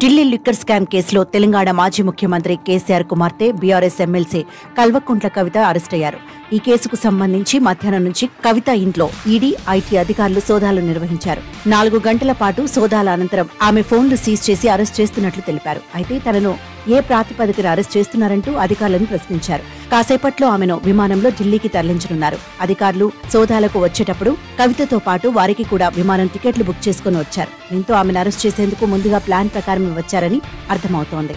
Delhi liquor scam కేసులో తెలంగాణ మాజీ ముఖ్యమంత్రి కేసీఆర్ కుమార్తె బీఆర్ఎస్ ఎమ్మెల్సీ కల్వకుంట్ల కవిత అరెస్టయ్యారు. ఈ కేసుకు సంబంధించి మధ్యాహ్నం నుంచి కవిత ఇంట్లో ఈడీ, ఐటీ అధికారులు సోదాలు నిర్వహించారు. 4 గంటల పాటు సోదాల అనంతరం ఆమె ఫోన్లు సీజ్ చేసి అరెస్ట్ చేస్తున్నట్లు తెలిపారు. అయితే తనను ఏ ప్రాతిపదికన అరెస్ట్ చేస్తున్నారంటూ అధికారులను ప్రశ్నించారు. కాసేపట్లో ఆమెను విమానంలో ఢిల్లీకి తరలించనున్నారు. అధికారులు సోదాలకు వచ్చేటప్పుడు కవితతో పాటు వారికి కూడా విమానం టికెట్లు బుక్ చేసుకుని వచ్చారు. దీంతో ఆమెను అరెస్ట్ చేసేందుకు ముందుగా ప్లాన్ ప్రకారం వచ్చారని అర్థమవుతోంది.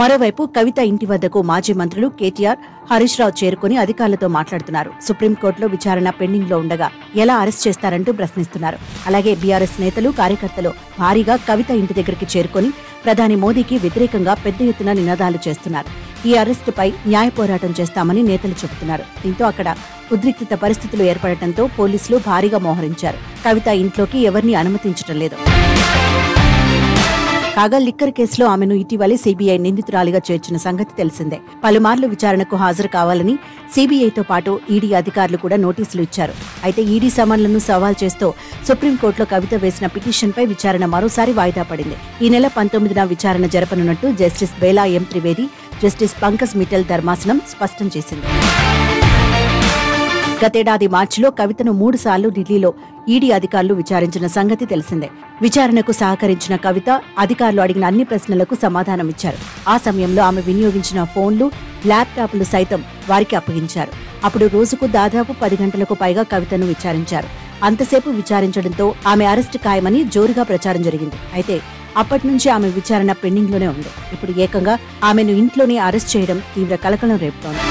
మరోవైపు కవిత ఇంటి వద్దకు మాజీ మంత్రులు కేటీఆర్, హరీష్ రావు చేరుకుని అధికారులతో మాట్లాడుతున్నారు. సుప్రీంకోర్టులో విచారణ పెండింగ్ లో ఉండగా ఎలా అరెస్ట్ చేస్తారంటూ ప్రశ్నిస్తున్నారు. అలాగే బీఆర్ఎస్ నేతలు, కార్యకర్తలు భారీగా కవిత ఇంటి దగ్గరికి చేరుకుని ప్రధాని మోదీకి వ్యతిరేకంగా పెద్ద ఎత్తున నినాదాలు చేస్తున్నారు. ఈ అరెస్టుపై న్యాయ పోరాటం చేస్తామని నేతలు చెబుతున్నారు. దీంతో అక్కడ ఉద్రిక్తత పరిస్థితులు ఏర్పడటంతో పోలీసులు భారీగా మోహరించారు. కవిత ఇంట్లోకి ఎవరిని అనుమతించడం లేదు. కాగా లిక్కర్ కేసులో ఆమెను ఇటీవలే సీబీఐ నిందితురాలిగా చేర్చిన సంగతి తెలిసిందే. పలుమార్లు విచారణకు హాజరు కావాలని సీబీఐతో పాటు ఈడీ అధికారులు కూడా నోటీసులు ఇచ్చారు. అయితే ఈడీ సమన్లను సవాల్ చేస్తూ సుప్రీంకోర్టులో కవిత వేసిన పిటిషన్పై విచారణ మరోసారి వాయిదా పడింది. ఈ నెల 19న విచారణ జరపనున్నట్టు జస్టిస్ బేలా ఎం త్రివేది, జస్టిస్ పంకజ్ మిట్టల్ ధర్మాసనం స్పష్టం చేసింది. గతేడాది మార్చిలో కవితను 3 సార్లు ఢిల్లీలో ఈడీ అధికారులు విచారించిన సంగతి తెలిసిందే. విచారణకు సహకరించిన కవిత అధికారులు అడిగిన అన్ని ప్రశ్నలకు సమాధానమిచ్చారు. ఆ సమయంలో ఆమె వినియోగించిన ఫోన్లు, ల్యాప్టాప్లు సైతం వారికి అప్పగించారు. అప్పుడు రోజుకు దాదాపు 10 గంటలకు పైగా కవితను విచారించారు. అంతసేపు విచారించడంతో ఆమె అరెస్టు ఖాయమని జోరుగా ప్రచారం జరిగింది. అయితే అప్పటి నుంచి ఆమె విచారణ పెండింగ్ లోనే ఉంది. ఇప్పుడు ఏకంగా ఆమెను ఇంట్లోనే అరెస్ట్ చేయడం తీవ్ర కలకలం రేపుతోంది.